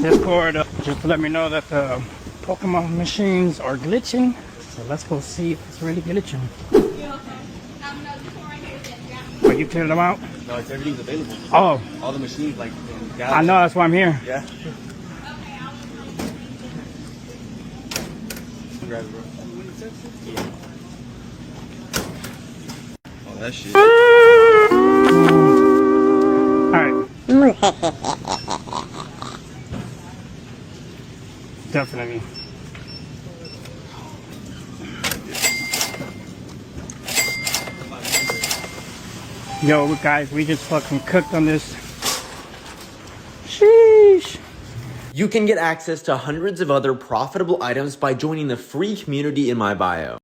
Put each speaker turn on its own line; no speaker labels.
Discord just to let me know that the Pokemon machines are glitching. So let's go see if it's really glitching. Oh, you cleared them out?
No, it's everything's available.
Oh.
All the machines, like,
I know, that's why I'm here.
Yeah. Grab it, bro. Yeah. Oh, that shit.
Alright. Definitely. Yo, guys, we just fucking cooked on this. Sheesh.
You can get access to hundreds of other profitable items by joining the free community in my bio.